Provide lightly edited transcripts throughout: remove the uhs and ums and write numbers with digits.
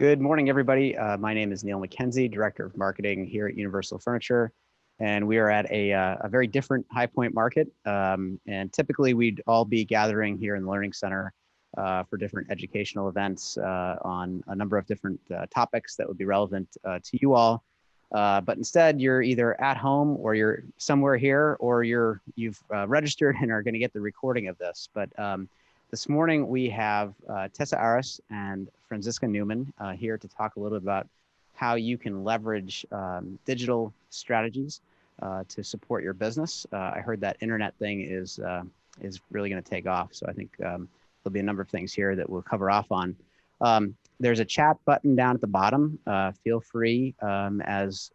Good morning, everybody. My name is Neil McKenzie, Director of Marketing here at Universal Furniture, and we are at a very different High Point market. And typically, we'd all be gathering here in the Learning Center for different educational events on a number of different topics that would be relevant to you all. But instead, you're either at home or you're somewhere here, or you've registered and are going to get the recording of this. But this morning, we have Tessa Aris and Franziska Newman here to talk a little bit about how you can leverage digital strategies to support your business. I heard that internet thing is really going to take off. So I think there'll be a number of things here that we'll cover off on. There's a chat button down at the bottom. Feel free as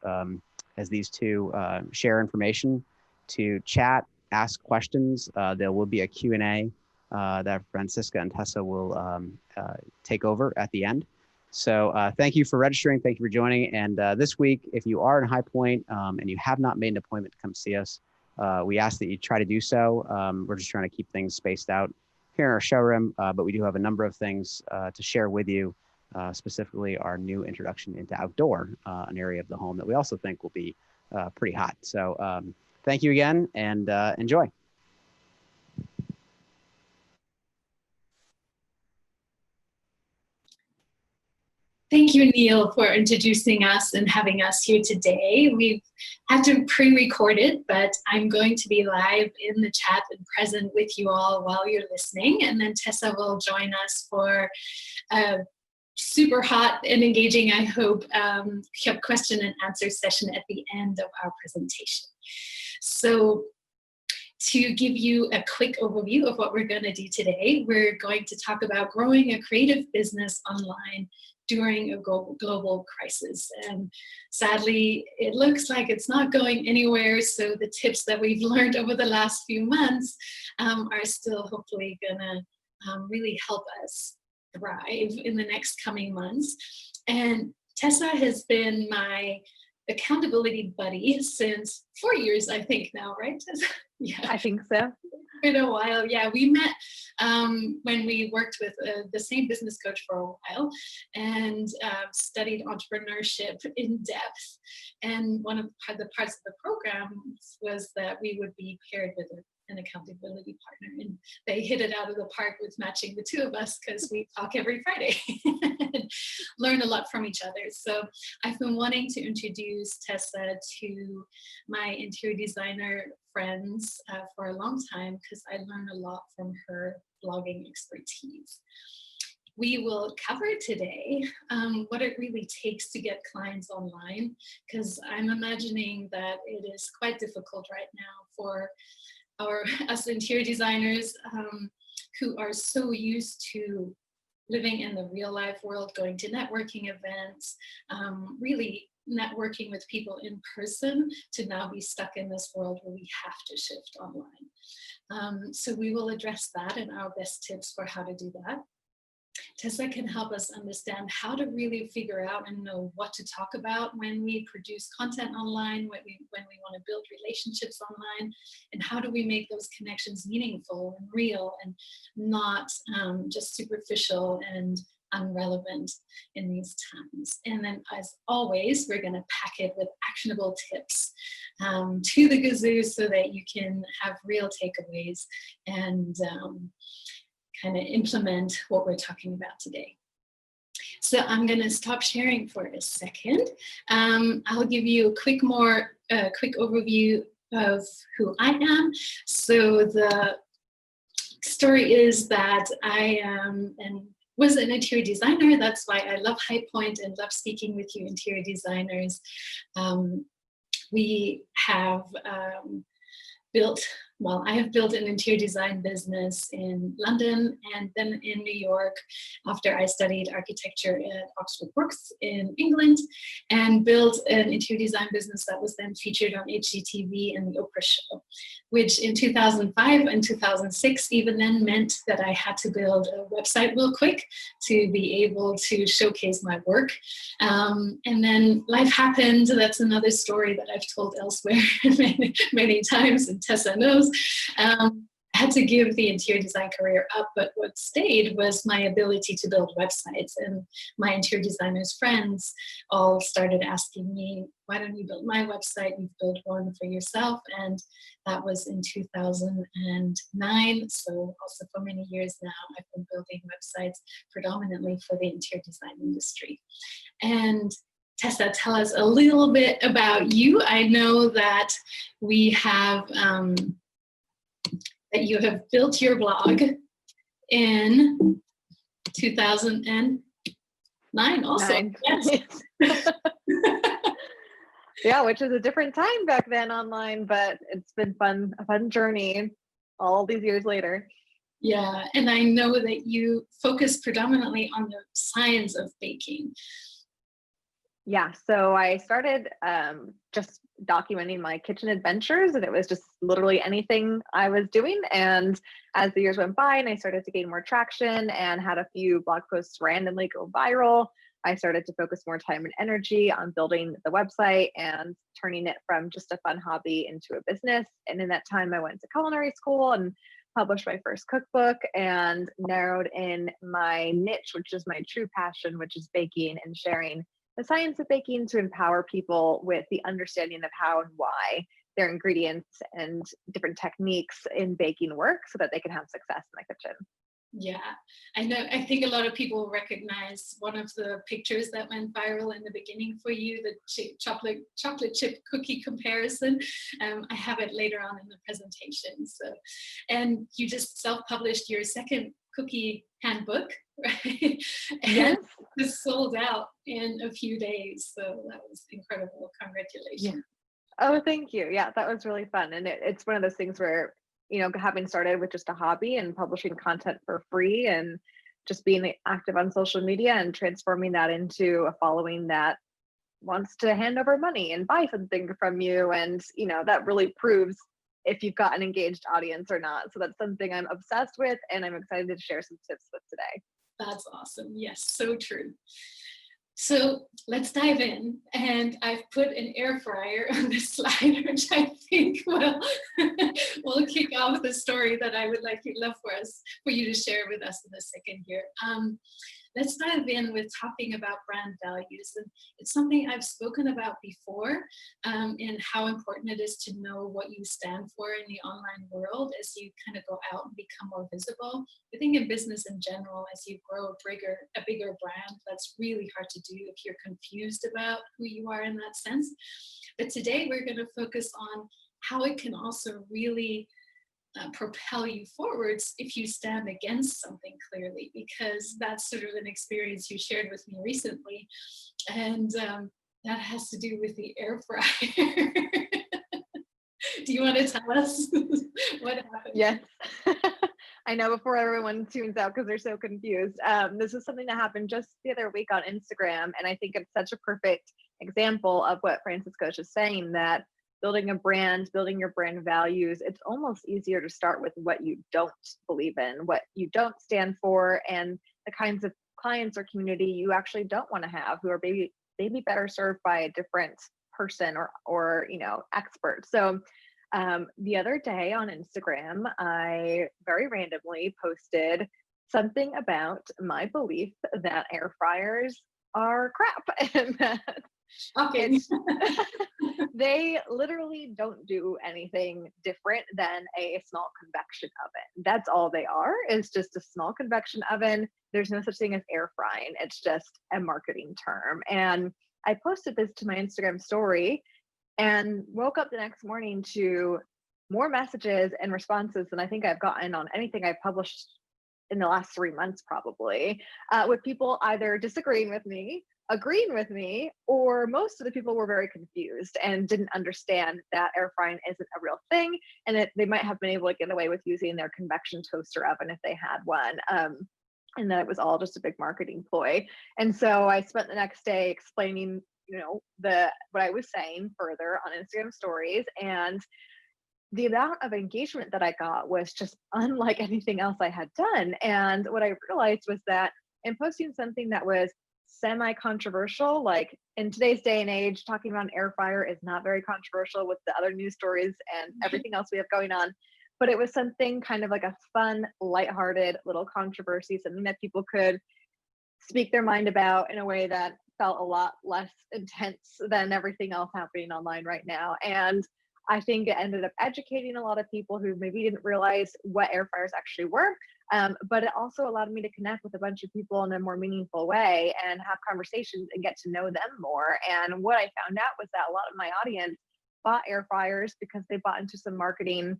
these two share information to chat, ask questions. There will be a Q&A that Franziska and Tessa will take over at the end. So thank you for registering. Thank you for joining. And this week, if you are in High Point and you have not made an appointment to come see us, we ask that you try to do so. We're just trying to keep things spaced out here in our showroom, but we do have a number of things to share with you, specifically our new introduction into outdoor, an area of the home that we also think will be pretty hot. So thank you again, and enjoy. Thank you, Neil, for introducing us and having us here today. We've had to pre-record it, but I'm going to be live in the chat and present with you all while you're listening. And then Tessa will join us for a super hot and engaging, I hope, question and answer session at the end of our presentation. So to give you a quick overview of what we're going to do today, we're going to talk about growing a creative business online during a global crisis. And sadly, it looks like it's not going anywhere. So the tips that we've learned over the last few months are still hopefully gonna really help us thrive in the next coming months. And Tessa has been my accountability buddy since 4 years, I think now, right, Tessa? Yeah, I think so. In a while, yeah. We met when we worked with the same business coach for a while and studied entrepreneurship in depth. And one of the parts of the program was that we would be paired with an accountability partner, and they hit it out of the park with matching the two of us because we talk every Friday and learn a lot from each other. So I've been wanting to introduce Tessa to my interior designer friends for a long time because I learn a lot from her blogging expertise. We will cover today what it really takes to get clients online, because I'm imagining that it is quite difficult right now for us interior designers who are so used to living in the real life world, going to networking events, really networking with people in person, to now be stuck in this world where we have to shift online. So we will address that and our best tips for how to do that. Tessa can help us understand how to really figure out and know what to talk about when we produce content online, when we want to build relationships online, and how do we make those connections meaningful and real and not just superficial and unrelevant in these times. And then, as always, we're going to pack it with actionable tips to the gazoo so that you can have real takeaways and kind of implement what we're talking about today. So I'm going to stop sharing for a second. I'll give you a quick overview of who I am. So the story is that I am was an interior designer. That's why I love High Point and love speaking with you interior designers. We have I have built an interior design business in London and then in New York after I studied architecture at Oxford Brookes in England, and built an interior design business that was then featured on HGTV and the Oprah Show, which in 2005 and 2006 even then meant that I had to build a website real quick to be able to showcase my work. And then life happened. That's another story that I've told elsewhere many times, and Tessa knows. had to give the interior design career up, but what stayed was my ability to build websites. And my interior designers friends all started asking me, why don't you build my website? You've built one for yourself. And that was in 2009. So also for many years now, I've been building websites predominantly for the interior design industry. And Tessa, tell us a little bit about you. I know that we have that you have built your blog in 2009 also. Yes. Yeah, which is a different time back then online, but it's been a fun journey all these years later. Yeah, and I know that you focus predominantly on the science of baking. Yeah, so I started just documenting my kitchen adventures, and it was just literally anything I was doing. And as the years went by and I started to gain more traction and had a few blog posts randomly go viral, I started to focus more time and energy on building the website and turning it from just a fun hobby into a business. And in that time, I went to culinary school and published my first cookbook and narrowed in my niche, which is my true passion, which is baking and sharing the science of baking to empower people with the understanding of how and why their ingredients and different techniques in baking work so that they can have success in the kitchen. Yeah, I know. I think a lot of people recognize one of the pictures that went viral in the beginning for you, the chocolate chip cookie comparison. I have it later on in the presentation. So, and you just self-published your second cookie handbook, right? Yes. And it was sold out in a few days. So that was incredible. Congratulations. Yeah. Oh, thank you. Yeah, that was really fun. And it's one of those things where, you know, having started with just a hobby and publishing content for free and just being active on social media and transforming that into a following that wants to hand over money and buy something from you. And, you know, that really proves if you've got an engaged audience or not. So that's something I'm obsessed with and I'm excited to share some tips with today. That's awesome. Yes, so true. So let's dive in. And I've put an air fryer on this slide, which I think will kick off the story that I would love for you to share with us in a second here. Let's dive in with talking about brand values. And it's something I've spoken about before, and how important it is to know what you stand for in the online world as you kind of go out and become more visible. I think in business in general, as you grow a bigger brand, that's really hard to do if you're confused about who you are in that sense. But today we're going to focus on how it can also really propel you forwards if you stand against something clearly, because that's sort of an experience you shared with me recently, and that has to do with the air fryer. Do you want to tell us what happened? Yes. I know, before everyone tunes out because they're so confused. This is something that happened just the other week on Instagram, and I think it's such a perfect example of what Francisco is just saying, that building a brand, building your brand values, it's almost easier to start with what you don't believe in, what you don't stand for, and the kinds of clients or community you actually don't want to have, who are maybe better served by a different person or you know, expert. So the other day on Instagram, I very randomly posted something about my belief that air fryers are crap and that Okay. they literally don't do anything different than a small convection oven. That's all they are, is just a small convection oven. There's no such thing as air frying. It's just a marketing term. And I posted this to my Instagram story and woke up the next morning to more messages and responses than I think I've gotten on anything I've published in the last 3 months, probably, with people either disagreeing with me, agreeing with me, or most of the people were very confused and didn't understand that air frying isn't a real thing, and that they might have been able to get away with using their convection toaster oven if they had one, and that it was all just a big marketing ploy. And so I spent the next day explaining, you know, what I was saying further on Instagram stories, and the amount of engagement that I got was just unlike anything else I had done. And what I realized was that in posting something that was semi-controversial, like in today's day and age, talking about an air fryer is not very controversial with the other news stories and everything else we have going on. but it was something kind of like a fun, lighthearted little controversy, something that people could speak their mind about in a way that felt a lot less intense than everything else happening online right now. And I think it ended up educating a lot of people who maybe didn't realize what air fryers actually were. But it also allowed me to connect with a bunch of people in a more meaningful way and have conversations and get to know them more. And what I found out was that a lot of my audience bought air fryers because they bought into some marketing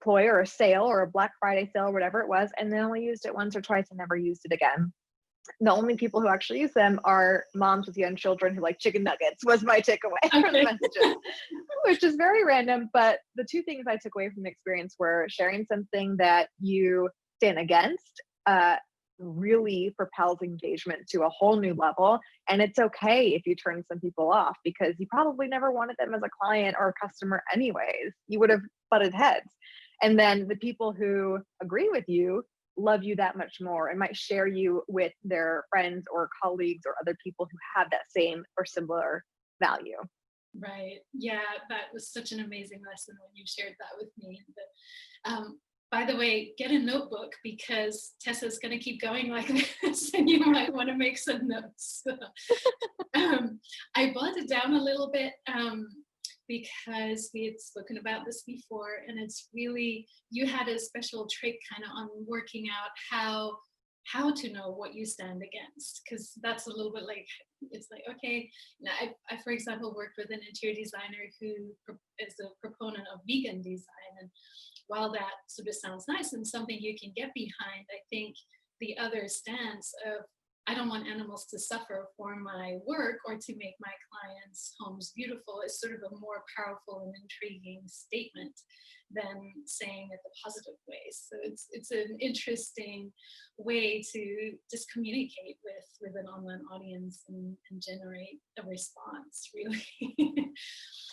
ploy or a sale or a Black Friday sale, whatever it was, and they only used it once or twice and never used it again. The only people who actually use them are moms with young children who like chicken nuggets, was my takeaway from the messages, which is very random. But the two things I took away from the experience were sharing something that you stand against really propels engagement to a whole new level. And it's okay if you turn some people off, because you probably never wanted them as a client or a customer anyways. You would have butted heads. And then the people who agree with you love you that much more and might share you with their friends or colleagues or other people who have that same or similar value. Right. Yeah, that was such an amazing lesson when you shared that with me. But, by the way, get a notebook, because Tessa's going to keep going like this, and you might want to make some notes. I boiled it down a little bit because we had spoken about this before, and it's really, you had a special trait kind of on working out how to know what you stand against, because that's a little bit like, it's like, okay, now I for example worked with an interior designer who is a proponent of vegan design, and while that sort of sounds nice and something you can get behind, I think the other stance of, I don't want animals to suffer for my work or to make my clients' homes beautiful, is sort of a more powerful and intriguing statement than saying it the positive way. So it's an interesting way to just communicate with an online audience and generate a response, really.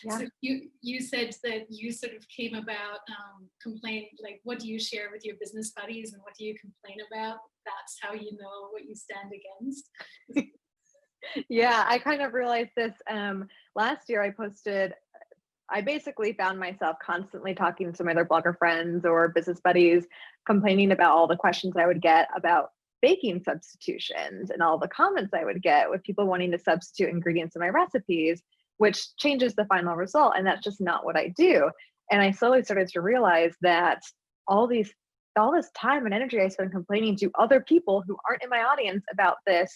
Yeah. So you said that you sort of came about complain, like, what do you share with your business buddies and what do you complain about? That's how you know what you stand against. Yeah, I kind of realized this last year. I basically found myself constantly talking to my other blogger friends or business buddies, complaining about all the questions I would get about baking substitutions and all the comments I would get with people wanting to substitute ingredients in my recipes, which changes the final result. And that's just not what I do. And I slowly started to realize that all this time and energy I spend complaining to other people who aren't in my audience about this,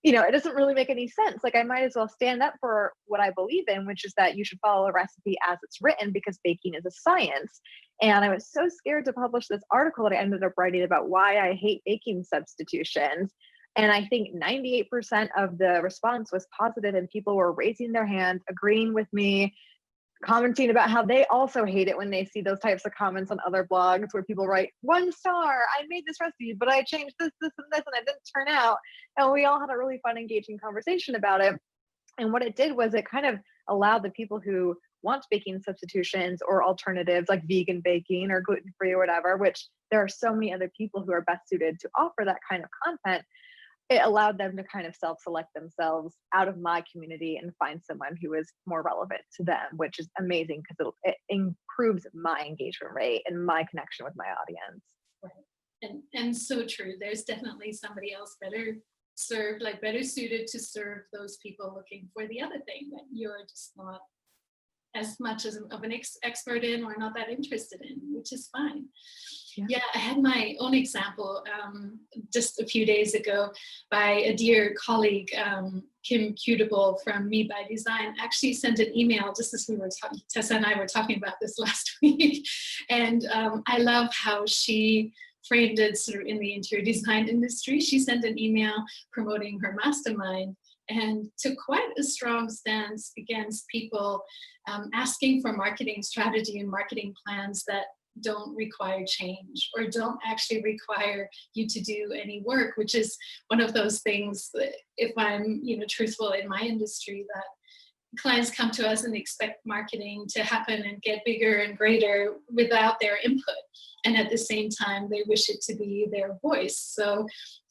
it doesn't really make any sense. Like, I might as well stand up for what I believe in, which is that you should follow a recipe as it's written, because baking is a science. And I was so scared to publish this article that I ended up writing about why I hate baking substitutions. And I think 98% of the response was positive, and people were raising their hands, agreeing with me, commenting about how they also hate it when they see those types of comments on other blogs where people write 1 star, I made this recipe, but I changed this, and this, and it didn't turn out. And we all had a really fun, engaging conversation about it. And what it did was it kind of allowed the people who want baking substitutions or alternatives like vegan baking or gluten-free or whatever, which there are so many other people who are best suited to offer that kind of content. It allowed them to kind of self-select themselves out of my community and find someone who is more relevant to them, which is amazing because it improves my engagement rate and my connection with my audience. Right. And so true. There's definitely somebody else better suited to serve those people looking for the other thing that you're just not as much of an expert in or not that interested in, which is fine. Yeah, I had my own example just a few days ago by a dear colleague, Kim Cutable from Me by Design, actually sent an email just as we were talking, Tessa and I were talking about this last week. And I love how she framed it sort of in the interior design industry. She sent an email promoting her mastermind and took quite a strong stance against people asking for marketing strategy and marketing plans that don't require change or don't actually require you to do any work, which is one of those things that, if I'm truthful in my industry, that clients come to us and expect marketing to happen and get bigger and greater without their input. And at the same time, they wish it to be their voice. So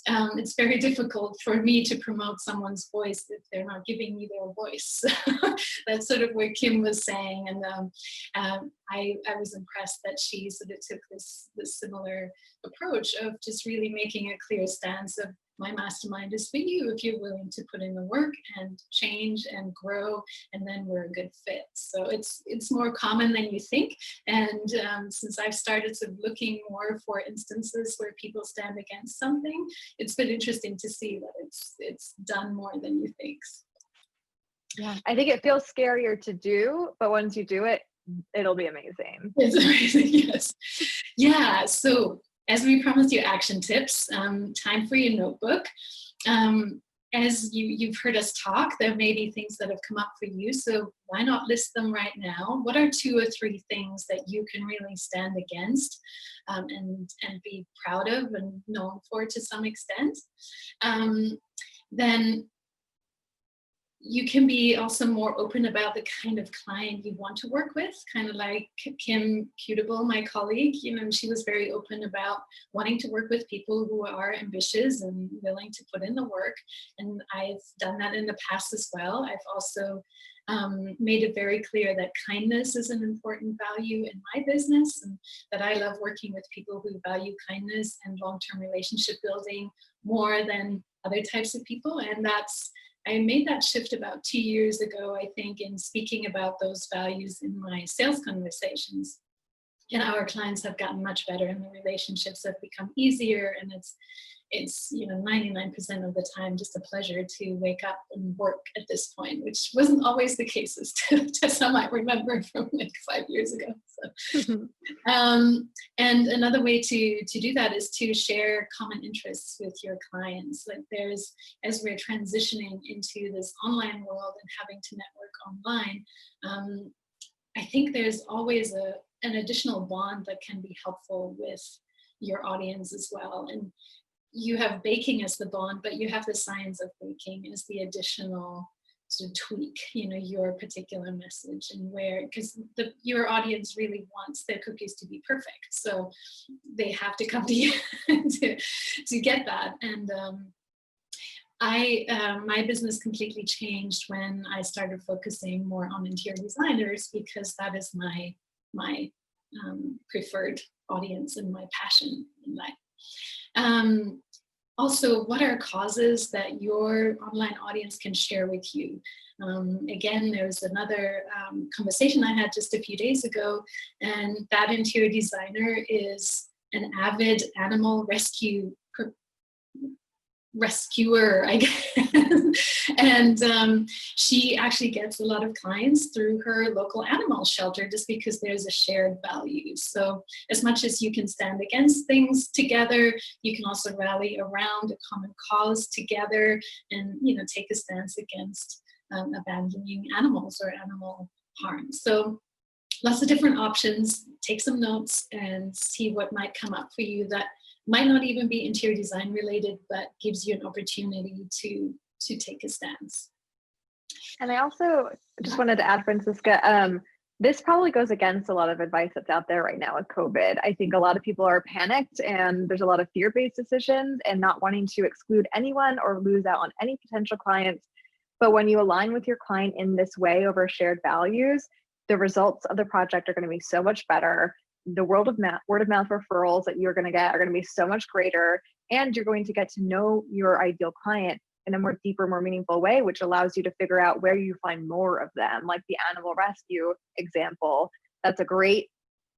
it's very difficult for me to promote someone's voice if they're not giving me their voice. That's sort of what Kim was saying. And I was impressed that she sort of took this similar approach of just really making a clear stance of, my mastermind is for you if you're willing to put in the work and change and grow, and then we're a good fit. So it's more common than you think. And since I've started sort of looking more for instances where people stand against something, it's been interesting to see that it's done more than you think. Yeah, I think it feels scarier to do, but once you do it, it'll be amazing. It's amazing, yes. Yeah, so as we promised you action tips, time for your notebook. As you've heard us talk, there may be things that have come up for you, so why not list them right now? What are 2 or 3 things that you can really stand against and be proud of and known for to some extent? Then you can be also more open about the kind of client you want to work with, kind of like Kim Cutable, my colleague. She was very open about wanting to work with people who are ambitious and willing to put in the work. And I've done that in the past as well. I've also made it very clear that kindness is an important value in my business, and that I love working with people who value kindness and long-term relationship building more than other types of people. And I made that shift about 2 years ago, I think, in speaking about those values in my sales conversations. And our clients have gotten much better, and the relationships have become easier. And it's 99% of the time just a pleasure to wake up and work at this point, which wasn't always the case, as some might remember from like 5 years ago. So. And another way to do that is to share common interests with your clients. Like as we're transitioning into this online world and having to network online, I think there's always an additional bond that can be helpful with your audience as well. And you have baking as the bond, but you have the science of baking as the additional sort of tweak, your particular message, and because your audience really wants their cookies to be perfect. So they have to come to you to get that. And my business completely changed when I started focusing more on interior designers, because that is my preferred audience and my passion in life. Also, what are causes that your online audience can share with you? Again, there's another conversation I had just a few days ago, and that interior designer is an avid animal rescuer, I guess. And she actually gets a lot of clients through her local animal shelter, just because there's a shared value. So as much as you can stand against things together, you can also rally around a common cause together and take a stance against abandoning animals or animal harm. So lots of different options. Take some notes and see what might come up for you that might not even be interior design related, but gives you an opportunity to take a stance. And I also just wanted to add, Franziska, this probably goes against a lot of advice that's out there right now with COVID. I think a lot of people are panicked, and there's a lot of fear-based decisions and not wanting to exclude anyone or lose out on any potential clients. But when you align with your client in this way over shared values, the results of the project are going to be so much better. The word of mouth referrals that you're going to get are going to be so much greater, and you're going to get to know your ideal client in a more deeper, more meaningful way, which allows you to figure out where you find more of them. Like the animal rescue example, that's a great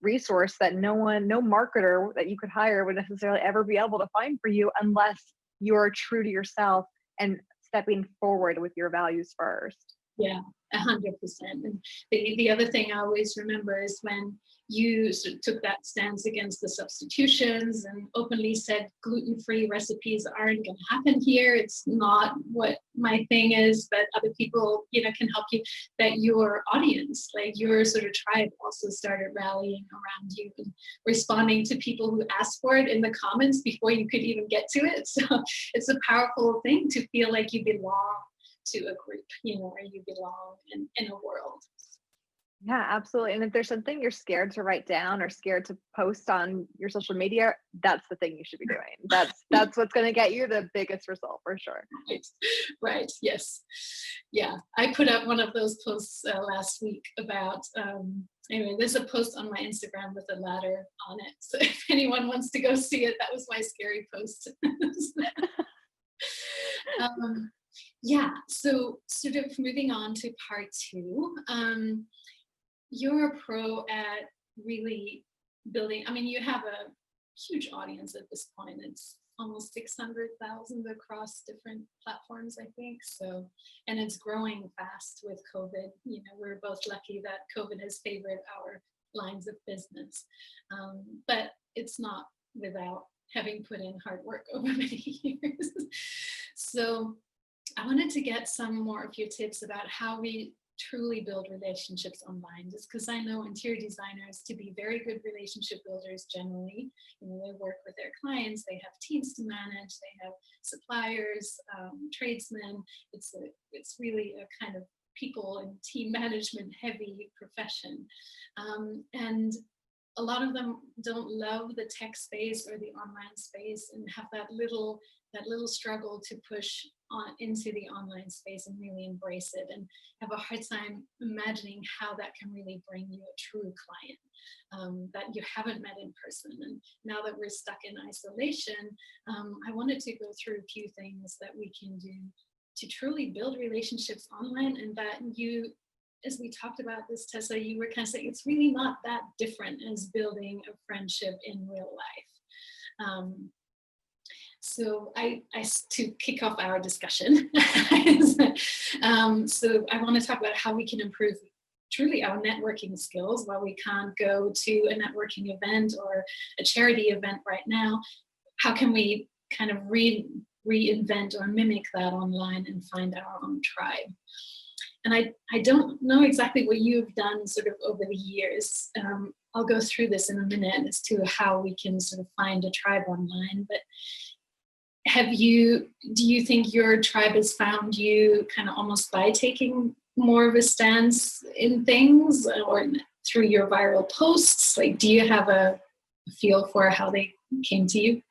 resource that no marketer that you could hire would necessarily ever be able to find for you unless you're true to yourself and stepping forward with your values first. Yeah, 100%. And the other thing I always remember is when you sort of took that stance against the substitutions and openly said gluten-free recipes aren't going to happen here. It's not what my thing is, but other people, can help you. That your audience, like your sort of tribe, also started rallying around you and responding to people who asked for it in the comments before you could even get to it. So it's a powerful thing to feel like you belong to a group, or you belong in a world. Yeah, absolutely. And if there's something you're scared to write down or scared to post on your social media, that's the thing you should be doing. That's what's going to get you the biggest result for sure. Right, right, yes. Yeah, I put up one of those posts last week about, anyway, there's a post on my Instagram with a ladder on it. So if anyone wants to go see it, that was my scary post. um, yeah, so sort of moving on to part two. You're a pro at really building, I mean, you have a huge audience at this point. It's almost 600,000 across different platforms, I think. So, and it's growing fast with COVID. You know, we're both lucky that COVID has favored our lines of business. But it's not without having put in hard work over many years. So I wanted to get some more of your tips about how we truly build relationships online, just because I know interior designers to be very good relationship builders generally. You know, they work with their clients, they have teams to manage, they have suppliers, tradesmen. It's really a kind of people and team management heavy profession. And a lot of them don't love the tech space or the online space and have that little struggle to push on into the online space and really embrace it, and have a hard time imagining how that can really bring you a true client that you haven't met in person. And now that we're stuck in isolation, I wanted to go through a few things that we can do to truly build relationships online, and that you, as we talked about this, Tessa, you were kind of saying it's really not that different as building a friendship in real life. So to kick off our discussion, so I want to talk about how we can improve truly our networking skills while we can't go to a networking event or a charity event right now. How can we kind of reinvent or mimic that online and find our own tribe? And I don't know exactly what you've done sort of over the years. I'll go through this in a minute as to how we can sort of find a tribe online, but do you think your tribe has found you kind of almost by taking more of a stance in things, or through your viral posts? Like, do you have a feel for how they came to you?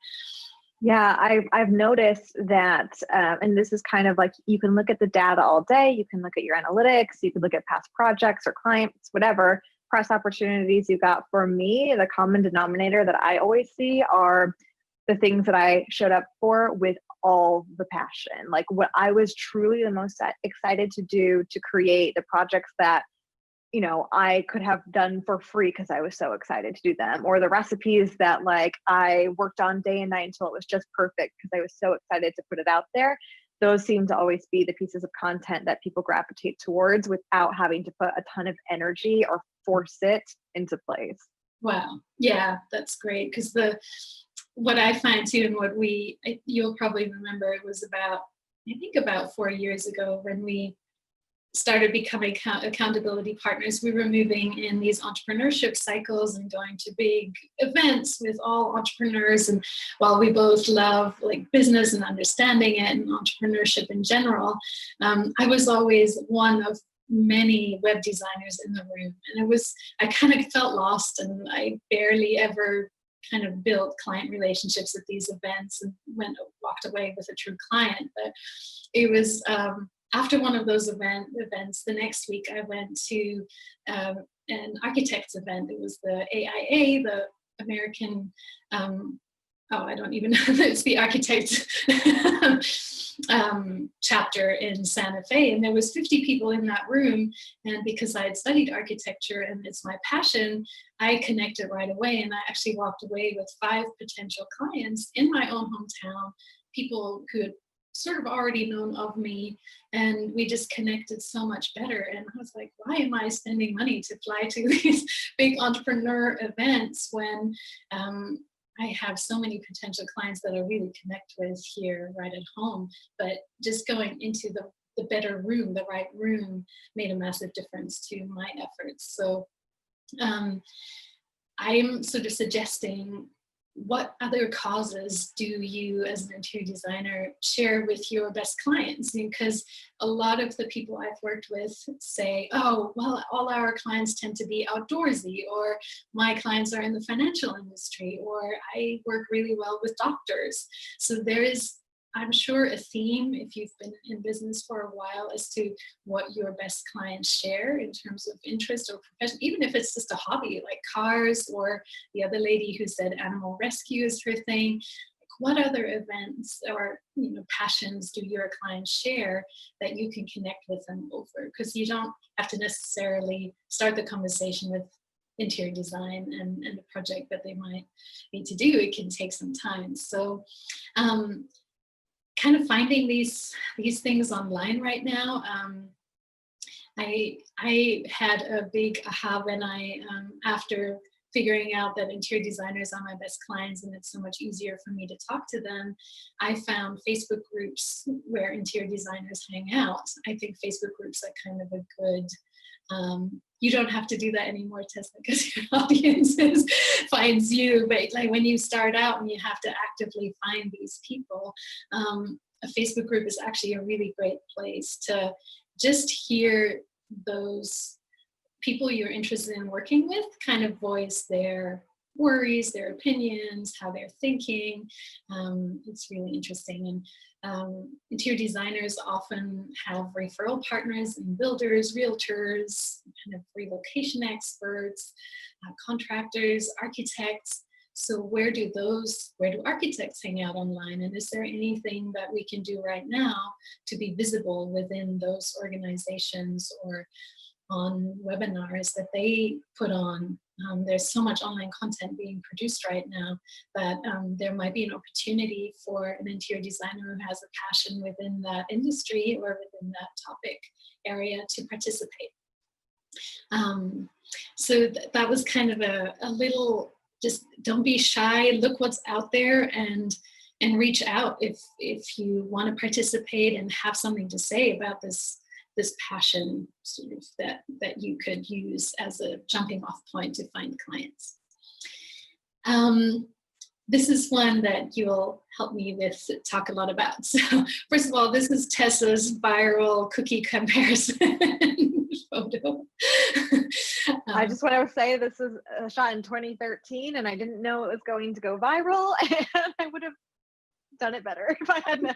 Yeah, I've noticed that, and this is kind of like, you can look at the data all day, you can look at your analytics, you can look at past projects or clients, whatever, press opportunities you got. For me, the common denominator that I always see are the things that I showed up for with all the passion. Like what I was truly the most excited to do, to create the projects that, you know, I could have done for free because I was so excited to do them, or the recipes that like I worked on day and night until it was just perfect because I was so excited to put it out there. Those seem to always be the pieces of content that people gravitate towards without having to put a ton of energy or force it into place. Wow. Yeah, that's great. Because what I find too, and what you'll probably remember, it was about 4 years ago when we started becoming accountability partners. We were moving in these entrepreneurship cycles and going to big events with all entrepreneurs. And while we both love like business and understanding it and entrepreneurship in general, I was always one of many web designers in the room. And I kind of felt lost, and I barely ever kind of built client relationships at these events and walked away with a true client. But it was after one of those events, the next week I went to an architect's event. It was the AIA, the American, I don't even know, it's the architect chapter in Santa Fe. And there was 50 people in that room. And because I had studied architecture and it's my passion, I connected right away. And I actually walked away with 5 potential clients in my own hometown, people who had sort of already known of me, and we just connected so much better. And I was like, why am I spending money to fly to these big entrepreneur events when I have so many potential clients that I really connect with here right at home? But just going into the better room, the right room, made a massive difference to my efforts. So I'm sort of suggesting what other causes do you as an interior designer share with your best clients? Because a lot of the people I've worked with say, oh, well, all our clients tend to be outdoorsy, or my clients are in the financial industry, or I work really well with doctors. So there is, I'm sure, a theme if you've been in business for a while as to what your best clients share in terms of interest or profession, even if it's just a hobby like cars, or the other lady who said animal rescue is her thing. What other events or passions do your clients share that you can connect with them over? Because you don't have to necessarily start the conversation with interior design and a project that they might need to do. It can take some time. So kind of finding these things online right now. I had a big aha when I, after figuring out that interior designers are my best clients and it's so much easier for me to talk to them, I found Facebook groups where interior designers hang out. I think Facebook groups are kind of a good, you don't have to do that anymore, Tessa, because your audience finds you. But like when you start out and you have to actively find these people, a Facebook group is actually a really great place to just hear those people you're interested in working with kind of voice their worries, their opinions, how they're thinking. It's really interesting. And interior designers often have referral partners and builders, realtors, kind of relocation experts, contractors, architects. So where do architects hang out online? And is there anything that we can do right now to be visible within those organizations or on webinars that they put on? There's so much online content being produced right now that there might be an opportunity for an interior designer who has a passion within that industry or within that topic area to participate. So that was kind of a little, just don't be shy, look what's out there and reach out if you want to participate and have something to say about this passion sort of that you could use as a jumping off point to find clients. This is one that you'll help me with talk a lot about. So first of all, this is Tessa's viral cookie comparison photo. I just want to say this is a shot in 2013 and I didn't know it was going to go viral, and I would have done it better if I had known.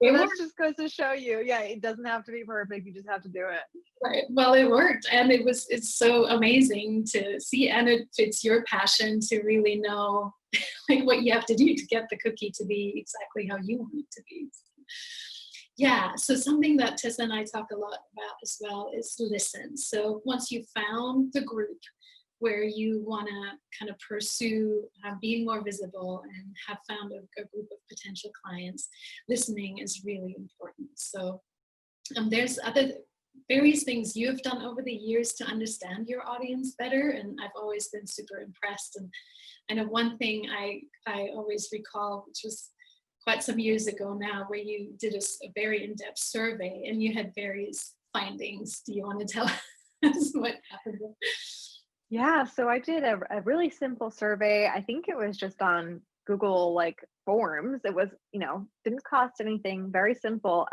So that just goes to show you, yeah, it doesn't have to be perfect. You just have to do it. Right. Well, it worked, and it's so amazing to see, and it fits your passion to really know like what you have to do to get the cookie to be exactly how you want it to be. Yeah. So something that Tessa and I talk a lot about as well is listen. So once you've found the group where you want to kind of pursue being more visible and have found a group of potential clients, listening is really important. So there's other various things you've done over the years to understand your audience better, and I've always been super impressed. And I know one thing I always recall, which was quite some years ago now, where you did a very in-depth survey and you had various findings. Do you want to tell us what happened? Yeah, so I did a really simple survey. I think it was just on Google like forms. It was, didn't cost anything, very simple.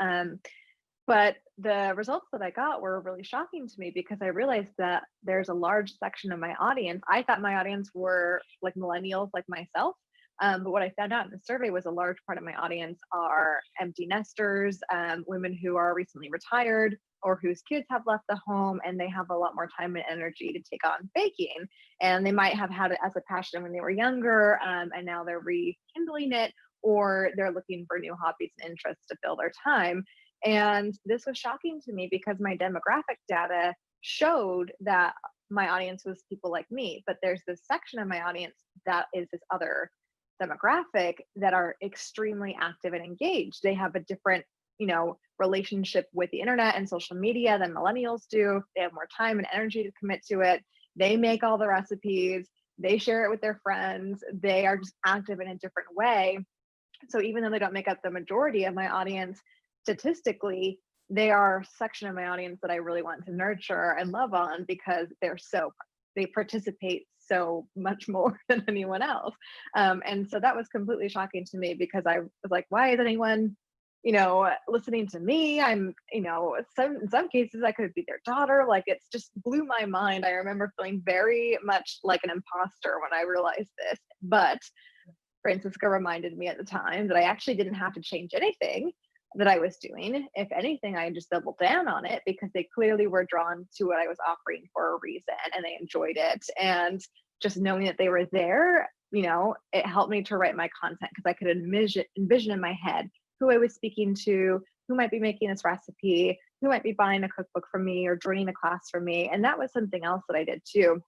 But the results that I got were really shocking to me because I realized that there's a large section of my audience. I thought my audience were like millennials like myself. But what I found out in the survey was a large part of my audience are empty nesters, women who are recently retired or whose kids have left the home and they have a lot more time and energy to take on baking. And they might have had it as a passion when they were younger, and now they're rekindling it, or they're looking for new hobbies and interests to fill their time. And this was shocking to me because my demographic data showed that my audience was people like me, but there's this section of my audience that is this other demographic that are extremely active and engaged. They have a different, relationship with the internet and social media than millennials do. They have more time and energy to commit to it. They make all the recipes. They share it with their friends. They are just active in a different way. So even though they don't make up the majority of my audience, statistically, they are a section of my audience that I really want to nurture and love on because they participate so much more than anyone else. And so that was completely shocking to me, because I was like, why is anyone, listening to me? I'm, in some cases I could be their daughter. Like, it's just blew my mind. I remember feeling very much like an imposter when I realized this. But Francisca reminded me at the time that I actually didn't have to change anything that I was doing. If anything, I just doubled down on it, because they clearly were drawn to what I was offering for a reason, and they enjoyed it. And just knowing that they were there, it helped me to write my content, because I could envision in my head who I was speaking to, who might be making this recipe, who might be buying a cookbook from me or joining a class from me. And that was something else that I did too.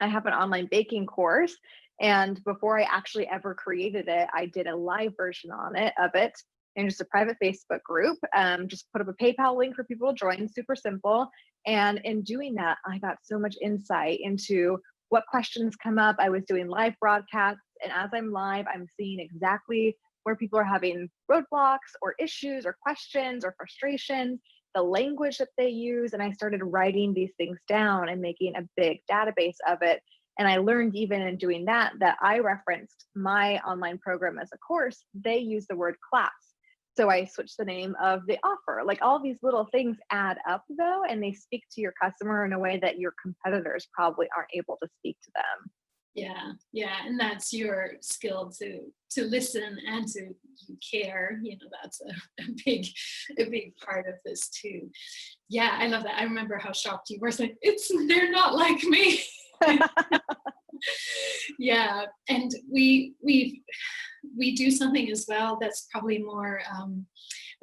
I have an online baking course, and before I actually ever created it, I did a live version of it in just a private Facebook group. Just put up a PayPal link for people to join, super simple. And in doing that, I got so much insight into what questions come up. I was doing live broadcasts, and as I'm live, I'm seeing exactly where people are having roadblocks or issues or questions or frustrations, the language that they use. And I started writing these things down and making a big database of it. And I learned, even in doing that I referenced my online program as a course. They use the word class. So I switched the name of the offer. Like, all these little things add up though, and they speak to your customer in a way that your competitors probably aren't able to speak to them. Yeah, and that's your skill to listen and to care. That's a big part of this too. Yeah, I love that. I remember how shocked you were. It's like, they're not like me. Yeah, and we do something as well that's probably more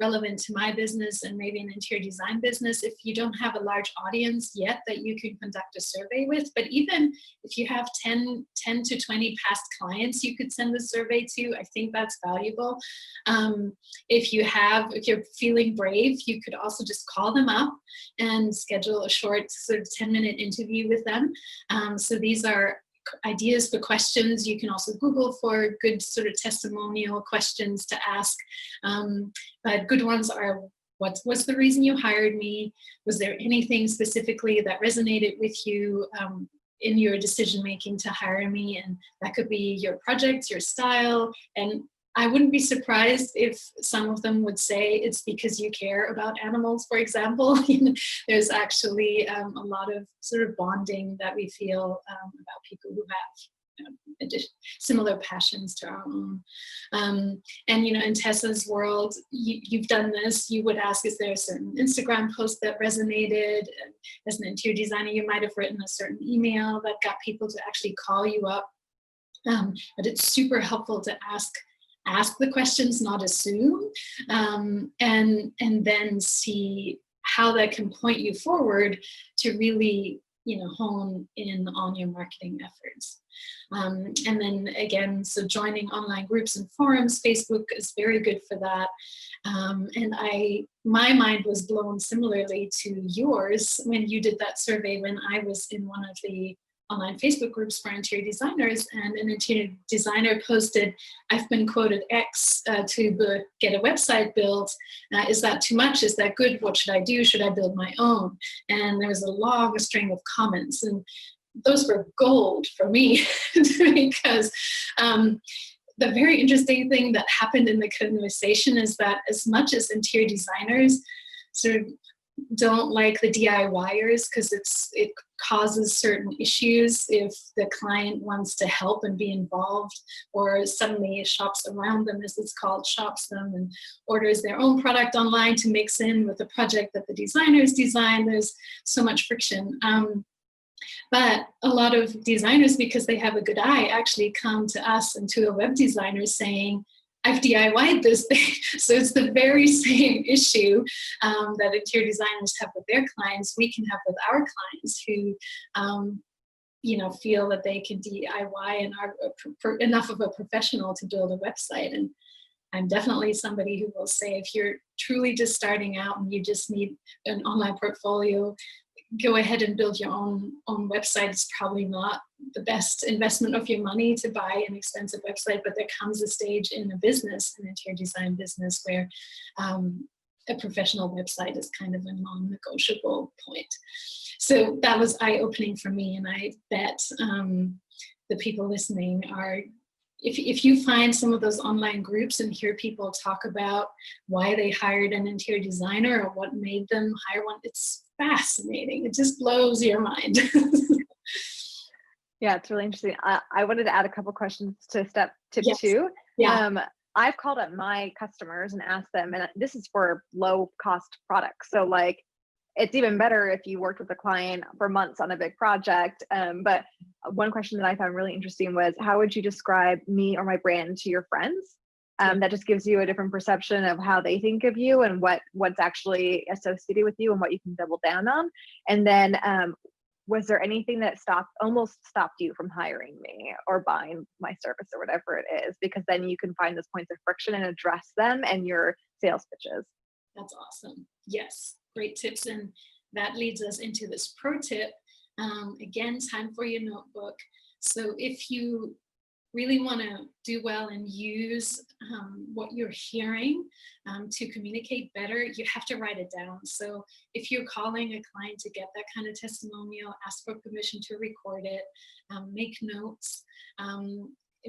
relevant to my business and maybe an interior design business. If you don't have a large audience yet that you can conduct a survey with, but even if you have 10 to 20 past clients you could send the survey to, I think that's valuable. If you're feeling brave, you could also just call them up and schedule a short sort of 10-minute interview with them. So these are ideas for questions. You can also Google for good sort of testimonial questions to ask. But good ones are, what's the reason you hired me? Was there anything specifically that resonated with you in your decision making to hire me? And that could be your project, your style. And I wouldn't be surprised if some of them would say it's because you care about animals, for example. There's actually a lot of sort of bonding that we feel about people who have similar passions to our own. And, in Tessa's world, you've done this. You would ask, is there a certain Instagram post that resonated? As an interior designer, you might have written a certain email that got people to actually call you up. But it's super helpful to ask the questions, not assume, and then see how that can point you forward to really, hone in on your marketing efforts. And then again, so joining online groups and forums, Facebook is very good for that. And my mind was blown similarly to yours when you did that survey, when I was in one of the online Facebook groups for interior designers, and an interior designer posted, I've been quoted X to get a website built. Is that too much? Is that good? What should I do? Should I build my own? And there was a long string of comments, and those were gold for me because the very interesting thing that happened in the conversation is that as much as interior designers sort of don't like the DIYers because it causes certain issues if the client wants to help and be involved, or suddenly shops around them, as it's called, shops them and orders their own product online to mix in with the project that the designers design. There's so much friction. But a lot of designers, because they have a good eye, actually come to us and to a web designer saying, I've DIY'd this thing. So it's the very same issue that interior designers have with their clients, we can have with our clients who, feel that they can DIY and are enough of a professional to build a website. And I'm definitely somebody who will say, if you're truly just starting out and you just need an online portfolio, go ahead and build your own website. It's probably not the best investment of your money to buy an expensive website, but there comes a stage in a business, an interior design business, where a professional website is kind of a non-negotiable point. So that was eye-opening for me, and I bet the people listening are, if you find some of those online groups and hear people talk about why they hired an interior designer or what made them hire one, it's fascinating. It just blows your mind. Yeah, it's really interesting. I wanted to add a couple questions to tip Yes. 2. Yeah. I've called up my customers and asked them, and this is for low cost products. So like, it's even better if you worked with a client for months on a big project. But one question that I found really interesting was, how would you describe me or my brand to your friends? That just gives you a different perception of how they think of you and what's actually associated with you and what you can double down on. And then was there anything that almost stopped you from hiring me or buying my service or whatever it is? Because then you can find those points of friction and address them in your sales pitches. That's awesome. Yes, great tips. And that leads us into this pro tip. Again, time for your notebook. So if you really want to do well and use what you're hearing to communicate better, you have to write it down. So if you're calling a client to get that kind of testimonial, ask for permission to record it, make notes.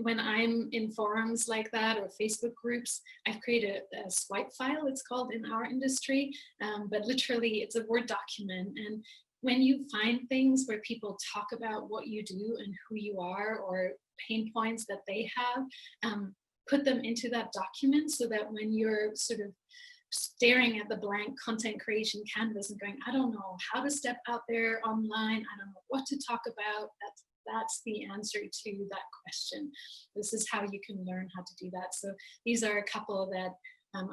When I'm in forums like that or Facebook groups, I've created a swipe file, it's called in our industry, but literally it's a Word document. And when you find things where people talk about what you do and who you are or pain points that they have, put them into that document so that when you're sort of staring at the blank content creation canvas and going, I don't know how to step out there online, I don't know what to talk about, that's the answer to that question. This is how you can learn how to do that. So these are a couple that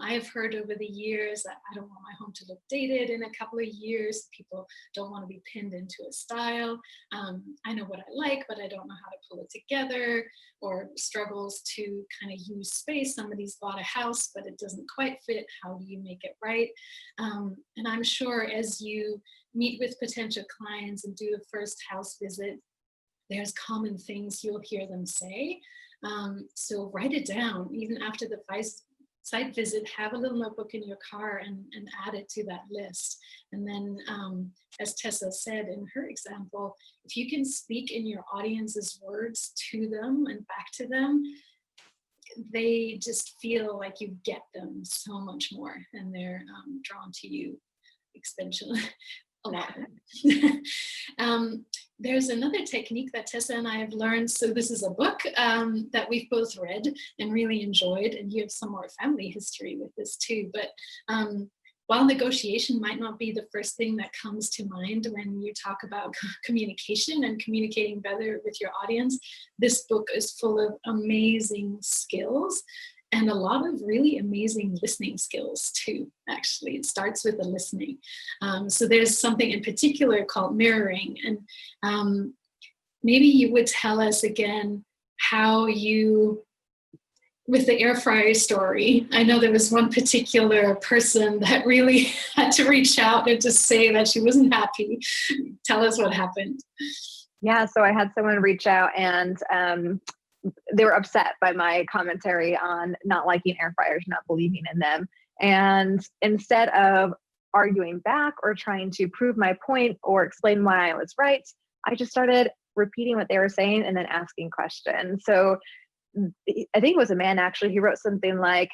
I have heard over the years. That I don't want my home to look dated in a couple of years. People don't want to be pinned into a style. I know what I like, but I don't know how to pull it together, or struggles to kind of use space. Somebody's bought a house, but it doesn't quite fit. How do you make it right? And I'm sure as you meet with potential clients and do a first house visit, there's common things you'll hear them say. So write it down. Even after the site visit, have a little notebook in your car and add it to that list. And then, as Tessa said in her example, if you can speak in your audience's words to them and back to them, they just feel like you get them so much more, and they're drawn to you exponentially. A lot. There's another technique that Tessa and I have learned. So this is a book that we've both read and really enjoyed, and you have some more family history with this too. But while negotiation might not be the first thing that comes to mind when you talk about communication and communicating better with your audience, this book is full of amazing skills and a lot of really amazing listening skills too, actually. It starts with the listening. So there's something in particular called mirroring. And maybe you would tell us again how you, with the air fryer story, I know there was one particular person that really had to reach out and just say that she wasn't happy. Tell us what happened. Yeah, so I had someone reach out and they were upset by my commentary on not liking air fryers, not believing in them. And instead of arguing back or trying to prove my point or explain why I was right, I just started repeating what they were saying and then asking questions. So I think it was a man actually, he wrote something like,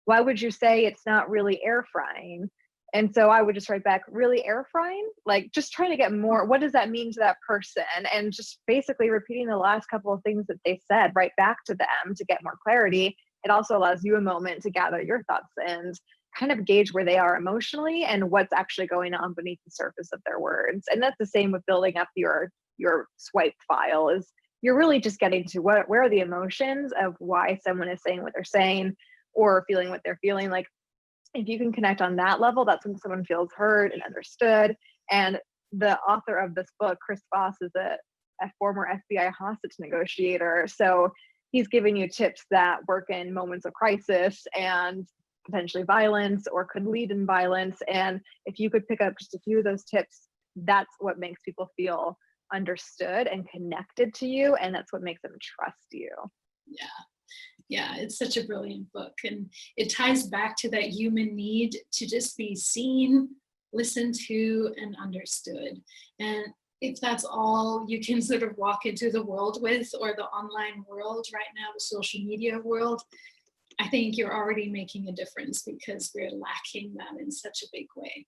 why would you say it's not really air frying? And so I would just write back, really air frying? Like just trying to get more, what does that mean to that person? And just basically repeating the last couple of things that they said right back to them to get more clarity. It also allows you a moment to gather your thoughts and kind of gauge where they are emotionally and what's actually going on beneath the surface of their words. And that's the same with building up your swipe file, is you're really just getting to where are the emotions of why someone is saying what they're saying or feeling what they're feeling. Like, if you can connect on that level, that's when someone feels heard and understood. And the author of this book, Chris Voss, is a former FBI hostage negotiator. So he's giving you tips that work in moments of crisis and potentially violence or could lead in violence. And if you could pick up just a few of those tips, that's what makes people feel understood and connected to you. And that's what makes them trust you. Yeah, it's such a brilliant book, and it ties back to that human need to just be seen, listened to, and understood. And if that's all you can sort of walk into the world with, or the online world right now, the social media world, I think you're already making a difference, because we're lacking that in such a big way.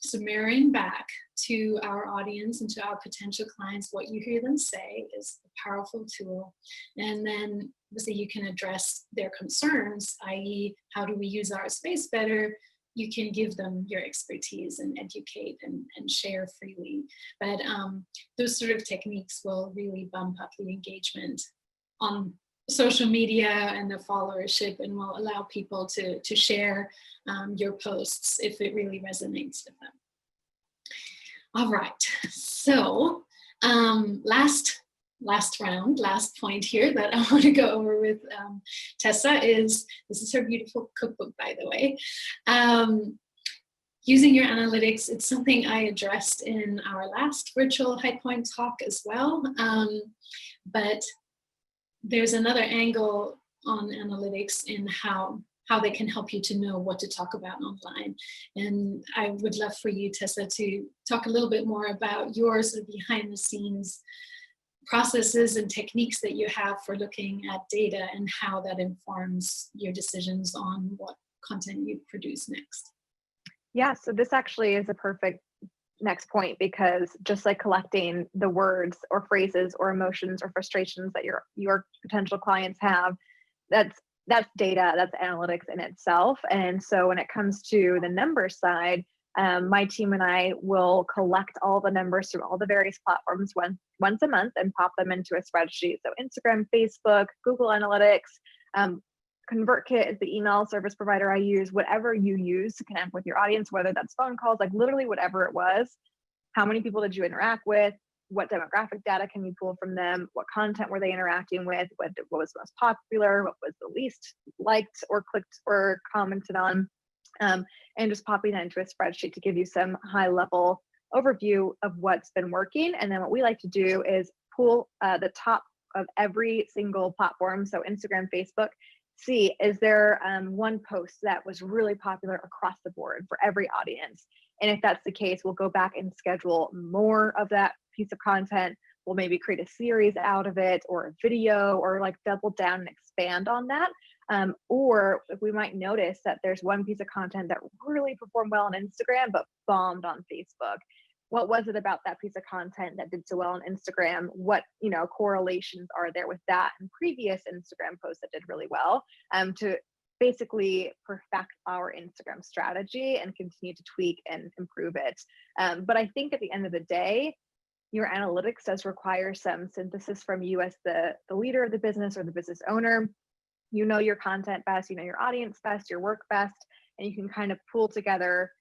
So mirroring back to our audience and to our potential clients, what you hear them say is a powerful tool. And then obviously you can address their concerns, i.e., how do we use our space better? You can give them your expertise and educate and share freely. But those sort of techniques will really bump up the engagement on social media and the followership, and will allow people to share your posts if it really resonates with them. All right, so last point here that I want to go over with Tessa is, this is her beautiful cookbook, by the way. Using your analytics, it's something I addressed in our last virtual High Point talk as well, but there's another angle on analytics in how they can help you to know what to talk about online. And I would love for you, Tessa, to talk a little bit more about your sort of behind the scenes processes and techniques that you have for looking at data, and how that informs your decisions on what content you produce next. Yeah, so this actually is a perfect next point, because just like collecting the words or phrases or emotions or frustrations that your potential clients have, that's data, that's analytics in itself. And so when it comes to the numbers side, my team and I will collect all the numbers through all the various platforms once a month and pop them into a spreadsheet. So Instagram, Facebook, Google Analytics, ConvertKit is the email service provider I use. Whatever you use to connect with your audience, whether that's phone calls, like literally whatever it was. How many people did you interact with? What demographic data can you pull from them? What content were they interacting with? What was most popular? What was the least liked or clicked or commented on? And just popping that into a spreadsheet to give you some high level overview of what's been working. And then what we like to do is pull the top of every single platform. So Instagram, Facebook, see, is there one post that was really popular across the board for every audience? And if that's the case, we'll go back and schedule more of that piece of content. We'll maybe create a series out of it, or a video, or like double down and expand on that. Or if we might notice that there's one piece of content that really performed well on Instagram, but bombed on Facebook. What was it about that piece of content that did so well on Instagram? What, correlations are there with that and previous Instagram posts that did really well, to basically perfect our Instagram strategy and continue to tweak and improve it. But I think at the end of the day, your analytics does require some synthesis from you as the leader of the business or the business owner. You know your content best, you know your audience best, your work best, and you can kind of pull together,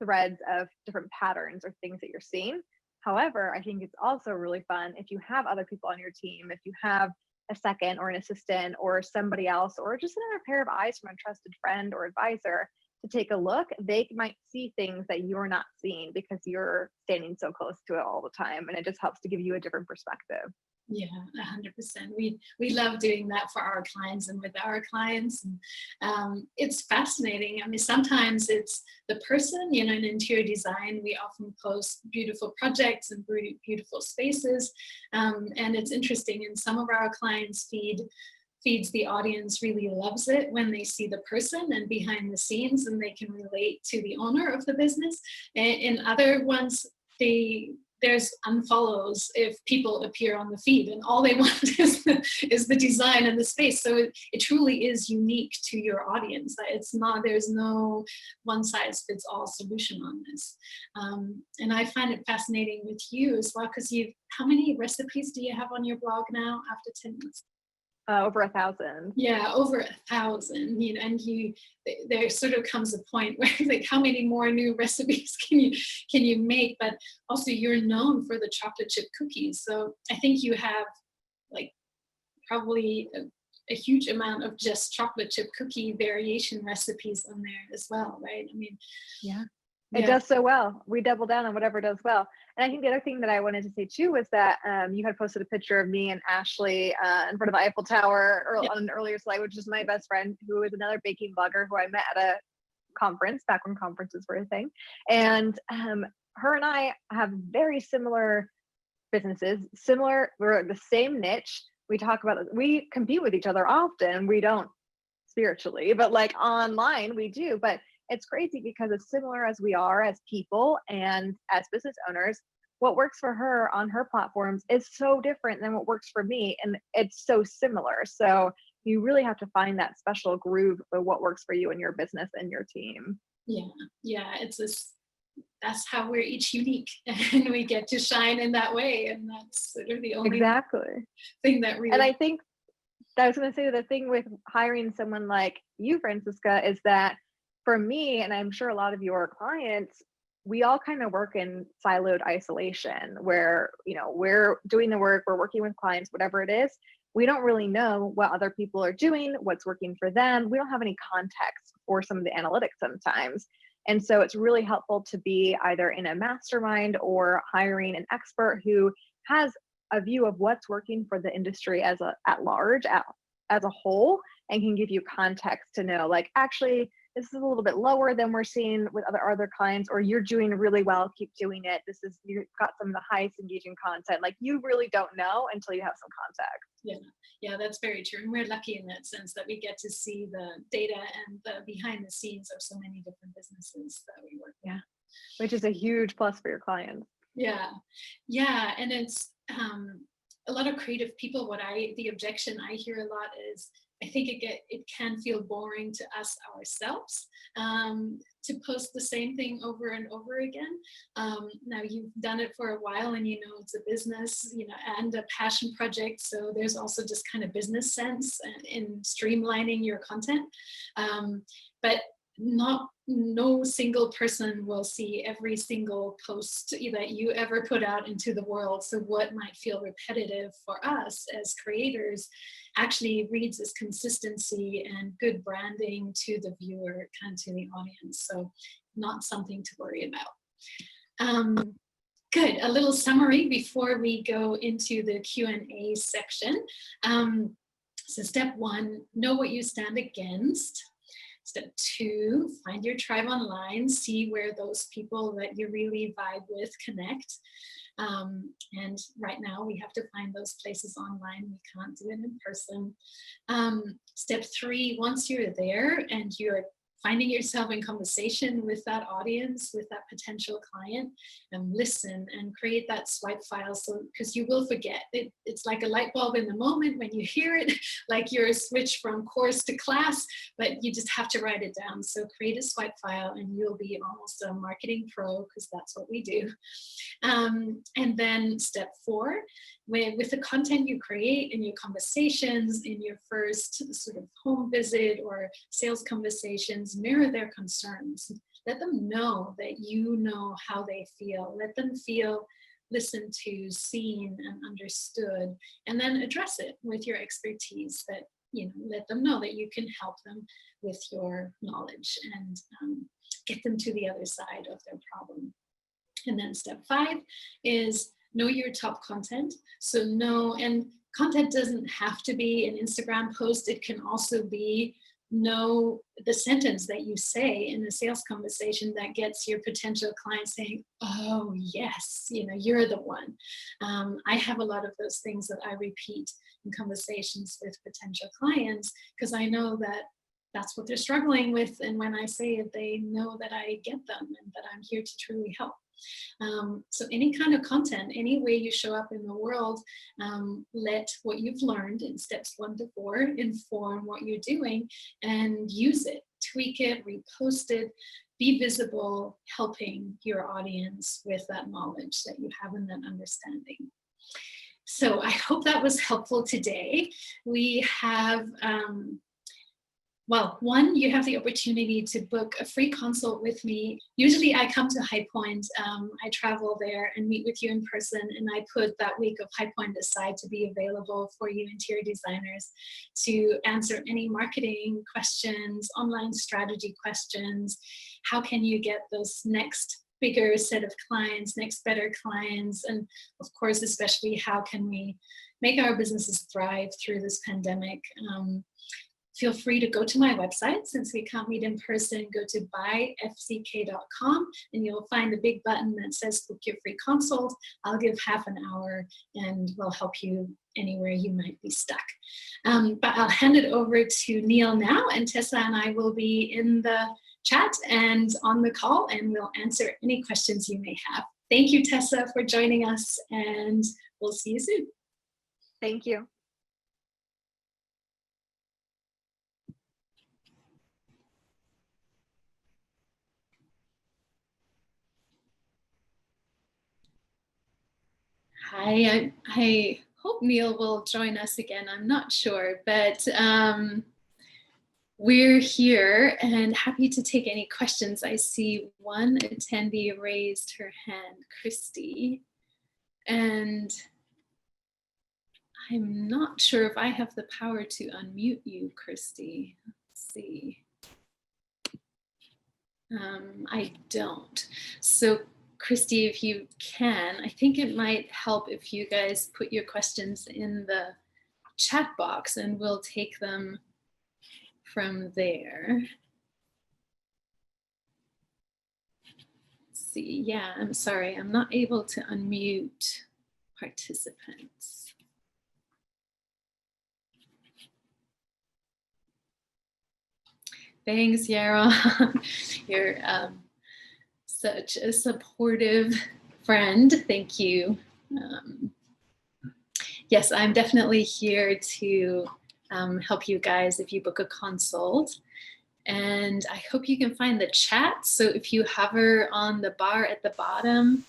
threads of different patterns or things that you're seeing. However, I think it's also really fun if you have other people on your team, if you have a second or an assistant or somebody else, or just another pair of eyes from a trusted friend or advisor to take a look. They might see things that you're not seeing because you're standing so close to it all the time. And it just helps to give you a different perspective. Yeah, 100%. We love doing that for our clients and with our clients. And it's fascinating. I mean, sometimes it's the person, in interior design, we often post beautiful projects and beautiful spaces. And it's interesting, in some of our clients' feeds, the audience really loves it when they see the person and behind the scenes, and they can relate to the owner of the business. And in other ones, there's unfollows if people appear on the feed, and all they want is the design and the space. So it truly is unique to your audience. There's no one size fits all solution on this. And I find it fascinating with you as well, because how many recipes do you have on your blog now after 10 months? Over 1,000. Yeah, over 1,000. And there sort of comes a point where, like, how many more new recipes can you make? But also, you're known for the chocolate chip cookies, so I think you have like probably a huge amount of just chocolate chip cookie variation recipes on there as well, right? I mean, yeah. It does so well. We double down on whatever does well. And I think the other thing that I wanted to say too was that you had posted a picture of me and Ashley in front of the Eiffel Tower on an earlier slide, which is my best friend, who is another baking blogger who I met at a conference back when conferences were a thing. And her and I have very similar businesses, we're the same niche. We talk about, we compete with each other often. We don't spiritually, but like online we do. But it's crazy because as similar as we are as people and as business owners, what works for her on her platforms is so different than what works for me. And it's so similar. So you really have to find that special groove of what works for you and your business and your team. Yeah, yeah, it's this, that's how we're each unique and we get to shine in that way. And that's sort of the only Exactly. thing that really. And I think I was going to say the thing with hiring someone like you, Francisca, is that for me, and I'm sure a lot of your clients, we all kind of work in siloed isolation where, you know, we're doing the work, we're working with clients, whatever it is. We don't really know what other people are doing, what's working for them. We don't have any context for some of the analytics sometimes. And so it's really helpful to be either in a mastermind or hiring an expert who has a view of what's working for the industry as at large, as a whole, and can give you context to know, like, actually, this is a little bit lower than we're seeing with other clients, or you're doing really well, keep doing it. This is, you've got some of the highest engaging content. Like, you really don't know until you have some context. Yeah, that's very true. And we're lucky in that sense that we get to see the data and the behind the scenes of so many different businesses that we work with. Yeah, which is a huge plus for your clients. Yeah, and it's a lot of creative people. The objection I hear a lot is, I think it can feel boring to us ourselves to post the same thing over and over again. Now you've done it for a while, and you know it's a business, you know, and a passion project. So there's also just kind of business sense in streamlining your content, but no single person will see every single post that you ever put out into the world. So what might feel repetitive for us as creators actually reads as consistency and good branding to the viewer and to the audience. So not something to worry about. Good, a little summary before we go into the Q&A section. So step 1, know what you stand against. Step 2, find your tribe online, see where those people that you really vibe with connect. And right now we have to find those places online. We can't do it in person. Step 3, once you're there and you're finding yourself in conversation with that audience, with that potential client, and listen and create that swipe file. So, because you will forget it, it's like a light bulb in the moment when you hear it, like you're a switch from course to class, but you just have to write it down. So create a swipe file and you'll be almost a marketing pro, because that's what we do. And then step 4, with the content you create in your conversations, in your first sort of home visit or sales conversations, mirror their concerns. Let them know that you know how they feel. Let them feel listened to, seen, and understood, and then address it with your expertise. That, you know, let them know that you can help them with your knowledge and get them to the other side of their problem. And then step 5 is know your top content. So know, and content doesn't have to be an Instagram post. It can also be know the sentence that you say in a sales conversation that gets your potential client saying, oh yes, you know, you're the one. I have a lot of those things that I repeat in conversations with potential clients, because I know that that's what they're struggling with. And when I say it, they know that I get them and that I'm here to truly help. So any kind of content, any way you show up in the world, let what you've learned in steps 1 to 4 inform what you're doing, and use it, tweak it, repost it, be visible, helping your audience with that knowledge that you have and that understanding. So I hope that was helpful today. We have well, 1, you have the opportunity to book a free consult with me. Usually I come to High Point, I travel there and meet with you in person, and I put that week of High Point aside to be available for you interior designers to answer any marketing questions, online strategy questions. How can you get those next bigger set of clients, next better clients? And of course, especially how can we make our businesses thrive through this pandemic? feel free to go to my website. Since we can't meet in person, go to buyfck.com and you'll find the big button that says book your free consult. I'll give half an hour and we'll help you anywhere you might be stuck. But I'll hand it over to Neil now, and Tessa and I will be in the chat and on the call, and we'll answer any questions you may have. Thank you, Tessa, for joining us, and we'll see you soon. Thank you. Hi, I hope Neil will join us again. I'm not sure, but we're here and happy to take any questions. I see one attendee raised her hand, Christy, and I'm not sure if I have the power to unmute you, Christy. Let's see. I don't. So Christy, if you can, I think it might help if you guys put your questions in the chat box and we'll take them from there. Let's see, yeah, I'm sorry, I'm not able to unmute participants. Thanks, Yarrow. You're such a supportive friend. Thank you. Yes, I'm definitely here to help you guys if you book a consult. And I hope you can find the chat. So if you hover on the bar at the bottom.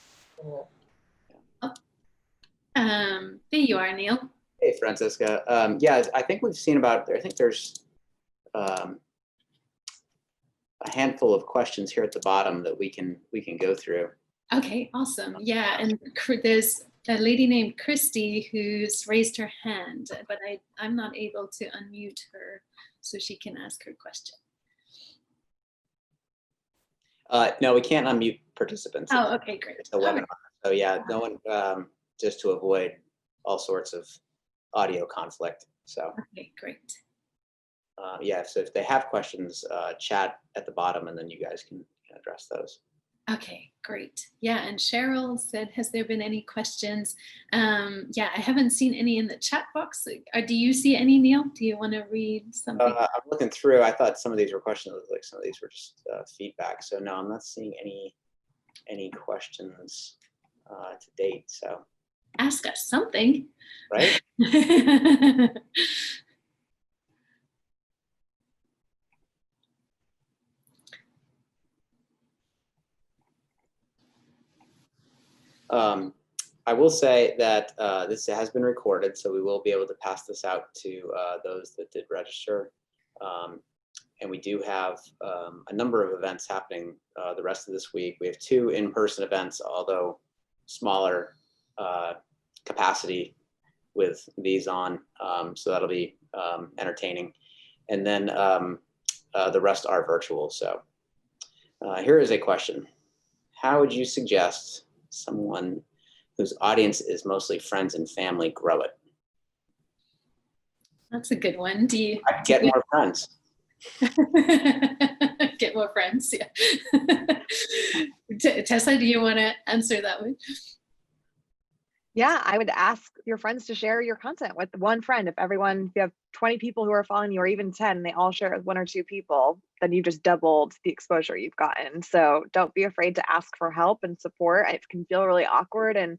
There you are, Neil. Hey, Francisca. Yeah, I think we've seen about, I think there's a handful of questions here at the bottom that we can go through. Okay, awesome. Yeah, and there's a lady named Christy who's raised her hand, but I'm not able to unmute her so she can ask her question. No, we can't unmute participants. Oh, okay, great. It's a webinar. So yeah, no one, just to avoid all sorts of audio conflict. So okay, great. Yeah, so if they have questions, chat at the bottom and then you guys can address those. Okay, great. Yeah, and Cheryl said, has there been any questions? Yeah, I haven't seen any in the chat box. Do you see any, Neil? Do you want to read something? I'm looking through. I thought some of these were questions, like some of these were just feedback. So no, I'm not seeing any questions to date. So ask us something. Right? I will say that this has been recorded, so we will be able to pass this out to those that did register. And we do have a number of events happening the rest of this week. We have 2 in-person events, although smaller capacity with these on, so that'll be entertaining. And then the rest are virtual. So here is a question. How would you suggest someone whose audience is mostly friends and family grow it? That's a good one. Do you get more friends? Get more friends, yeah. Tessa, do you want to answer that one? Yeah, I would ask your friends to share your content with one friend. If you have 20 people who are following you, or even 10, and they all share it with 1 or 2 people, then you just doubled the exposure you've gotten. So don't be afraid to ask for help and support. It can feel really awkward and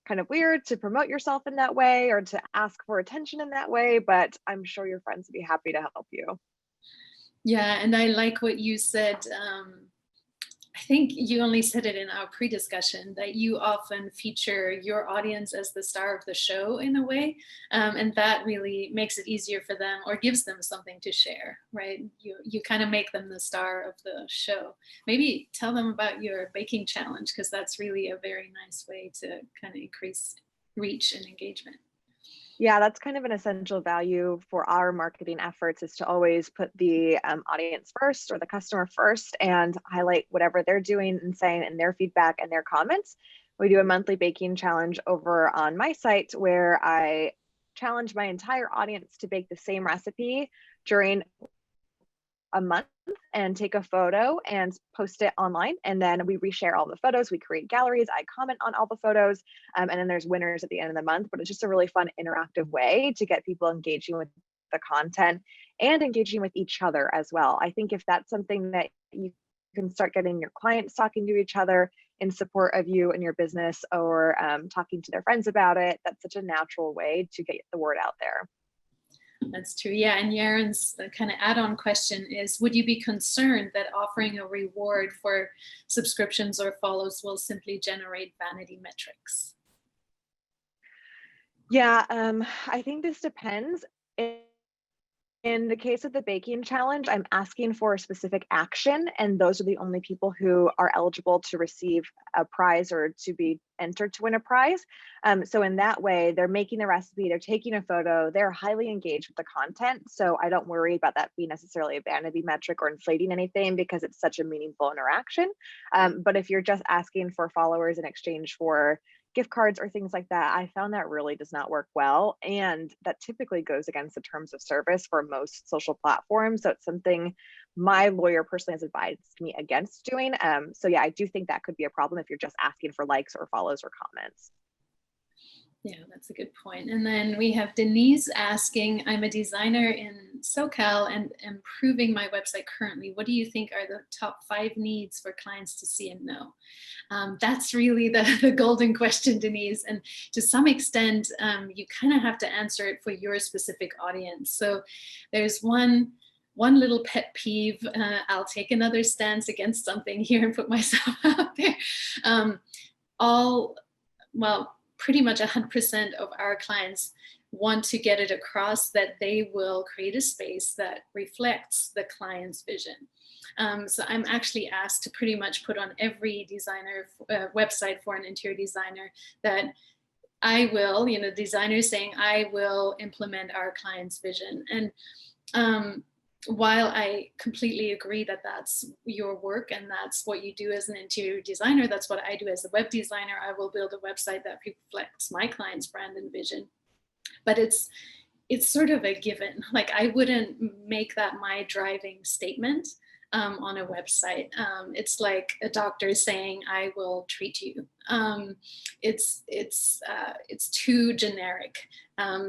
kind of weird to promote yourself in that way or to ask for attention in that way, but I'm sure your friends would be happy to help you. Yeah, and I like what you said. I think you only said it in our pre-discussion that you often feature your audience as the star of the show in a way, and that really makes it easier for them or gives them something to share, right? You kind of make them the star of the show. Maybe tell them about your baking challenge, because that's really a very nice way to kind of increase reach and engagement. Yeah, that's kind of an essential value for our marketing efforts, is to always put the audience first or the customer first and highlight whatever they're doing and saying in their feedback and their comments. We do a monthly baking challenge over on my site where I challenge my entire audience to bake the same recipe during a month and take a photo and post it online. And then we reshare all the photos, we create galleries, I comment on all the photos, and then there's winners at the end of the month. But it's just a really fun interactive way to get people engaging with the content and engaging with each other as well. I think if that's something that you can start getting your clients talking to each other in support of you and your business, or talking to their friends about it, that's such a natural way to get the word out there. That's true. Yeah. And Yaren's kind of add-on question is, would you be concerned that offering a reward for subscriptions or follows will simply generate vanity metrics? Yeah, I think this depends. In the case of the baking challenge, I'm asking for a specific action, and those are the only people who are eligible to receive a prize or to be entered to win a prize. So in that way, they're making the recipe, they're taking a photo, they're highly engaged with the content. So I don't worry about that being necessarily a vanity metric or inflating anything, because it's such a meaningful interaction. But if you're just asking for followers in exchange for gift cards or things like that, I found that really does not work well. And that typically goes against the terms of service for most social platforms. So it's something my lawyer personally has advised me against doing. So yeah, I do think that could be a problem if you're just asking for likes or follows or comments. Yeah, that's a good point. And then we have Denise asking, I'm a designer in SoCal and improving my website currently. What do you think are the top 5 needs for clients to see and know? That's really the golden question, Denise. And to some extent, you kind of have to answer it for your specific audience. So there's one little pet peeve. I'll take another stance against something here and put myself out there. Pretty much 100% of our clients want to get it across that they will create a space that reflects the client's vision. So I'm actually asked to pretty much put on every designer website for an interior designer that I will, designers saying, I will implement our client's vision. And while I completely agree that that's your work and that's what you do as an interior designer, that's what I do as a web designer. I will build a website that reflects my client's brand and vision. But it's sort of a given. Like, I wouldn't make that my driving statement on a website. It's like a doctor saying, I will treat you. It's too generic.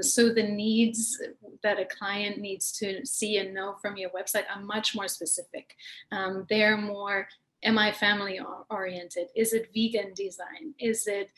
So the needs that a client needs to see and know from your website are much more specific. They're more, am I family oriented? Is it vegan design? Is it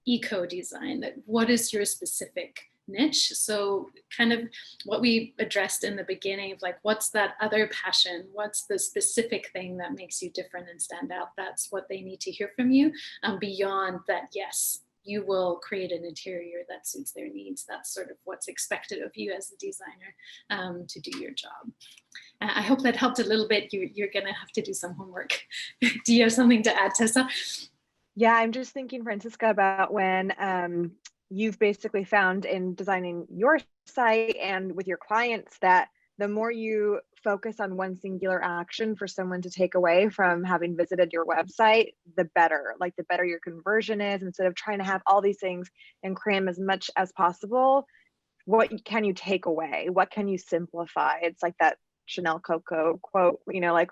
eco design? What is your specific niche? So kind of what we addressed in the beginning of like, what's that other passion? What's the specific thing that makes you different and stand out? That's what they need to hear from you. Beyond that, yes, you will create an interior that suits their needs. That's sort of what's expected of you as a designer to do your job. I hope that helped a little bit. You're gonna have to do some homework. Do you have something to add, Tessa? Yeah, I'm just thinking, Francisca, about when you've basically found in designing your site and with your clients that the more you focus on one singular action for someone to take away from having visited your website, the better. Like, the better your conversion is. Instead of trying to have all these things and cram as much as possible, what can you take away? What can you simplify? It's like that Chanel Coco quote, like,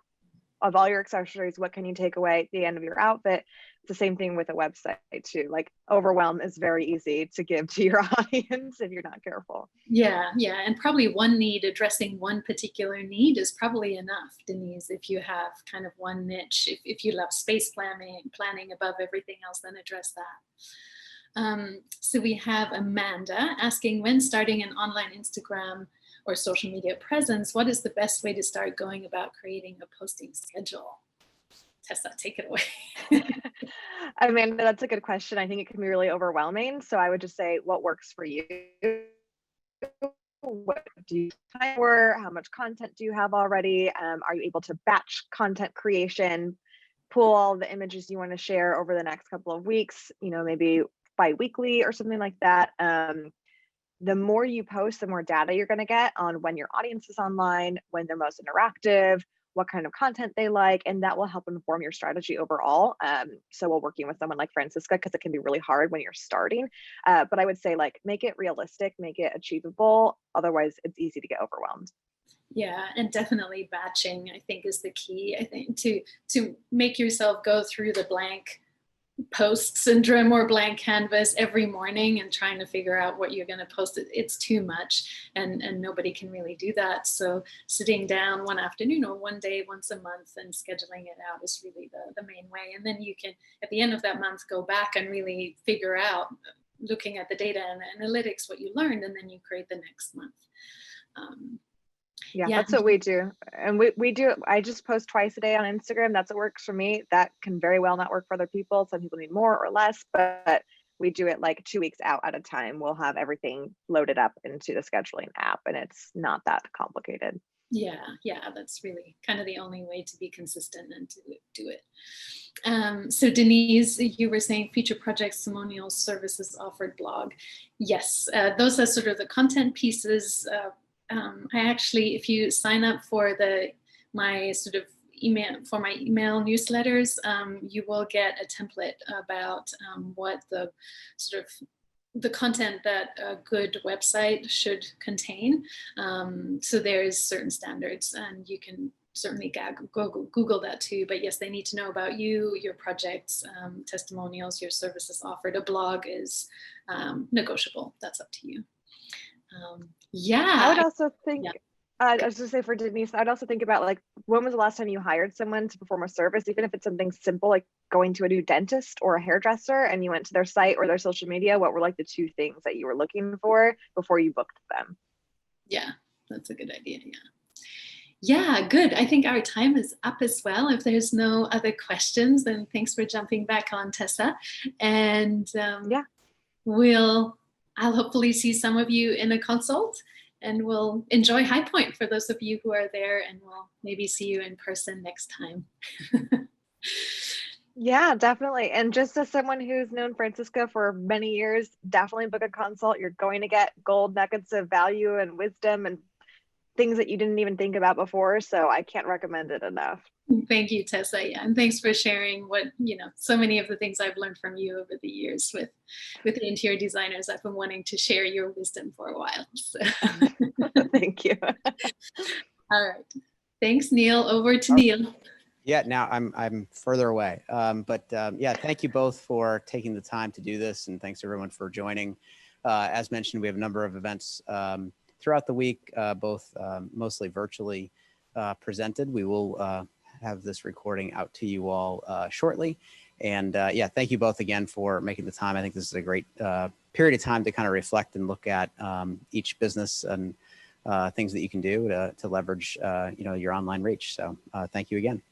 of all your accessories, what can you take away at the end of your outfit? It's the same thing with a website too. Like, overwhelm is very easy to give to your audience if you're not careful. Yeah. And probably one need, addressing one particular need is probably enough, Denise, if you have kind of one niche. If you love space planning above everything else, then address that. So we have Amanda asking, when starting an online Instagram or social media presence, what is the best way to start going about creating a posting schedule? Tessa, take it away. Amanda, that's a good question. I think it can be really overwhelming. So I would just say, what works for you? What do you time for? How much content do you have already? Are you able to batch content creation, pull all the images you want to share over the next couple of weeks, maybe bi-weekly or something like that? The more you post, the more data you're going to get on when your audience is online, when they're most interactive, what kind of content they like, and that will help inform your strategy overall. So while working with someone like Francisca, because it can be really hard when you're starting, but I would say like make it realistic, make it achievable. Otherwise, it's easy to get overwhelmed. Yeah, and definitely batching, I think, is the key. I think to make yourself go through the blank post syndrome or blank canvas every morning and trying to figure out what you're going to post, it's too much, and nobody can really do that. So sitting down one afternoon or one day once a month and scheduling it out is really the main way. And then you can, at the end of that month, go back and really figure out, looking at the data and the analytics, what you learned, and then you create the next month. Yeah, that's what we do. And we do, I just post twice a day on Instagram. That's what works for me. That can very well not work for other people. Some people need more or less, but we do it like 2 weeks out at a time. We'll have everything loaded up into the scheduling app, and it's not that complicated. Yeah, that's really kind of the only way to be consistent and to do it. So Denise, you were saying future projects, testimonials, services offered blog. Yes, those are sort of the content pieces. I actually, if you sign up for my email newsletters, you will get a template about what the sort of the content that a good website should contain. So there's certain standards, and you can certainly Google that too. But yes, they need to know about you, your projects, testimonials, your services offered. A blog is negotiable. That's up to you. Yeah. I would also think, I was just say for Denise, I'd also think about like, when was the last time you hired someone to perform a service, even if it's something simple like going to a new dentist or a hairdresser, and you went to their site or their social media, what were like the 2 things that you were looking for before you booked them? Yeah, that's a good idea. Yeah, good. I think our time is up as well. If there's no other questions, then thanks for jumping back on, Tessa. And yeah, I'll hopefully see some of you in a consult, and we'll enjoy High Point for those of you who are there, and we'll maybe see you in person next time. Yeah, definitely. And just as someone who's known Francisca for many years, definitely book a consult. You're going to get gold nuggets of value and wisdom and things that you didn't even think about before. So I can't recommend it enough. Thank you, Tessa. Yeah, and thanks for sharing so many of the things I've learned from you over the years with the interior designers. I've been wanting to share your wisdom for a while. So. Thank you. All right. Thanks, Neil. Over to Neil. Yeah, now I'm further away. Yeah, thank you both for taking the time to do this, and thanks everyone for joining. As mentioned, we have a number of events throughout the week, both mostly virtually presented. We will have this recording out to you all shortly. And yeah, thank you both again for making the time. I think this is a great period of time to kind of reflect and look at each business and things that you can do to leverage your online reach. So thank you again.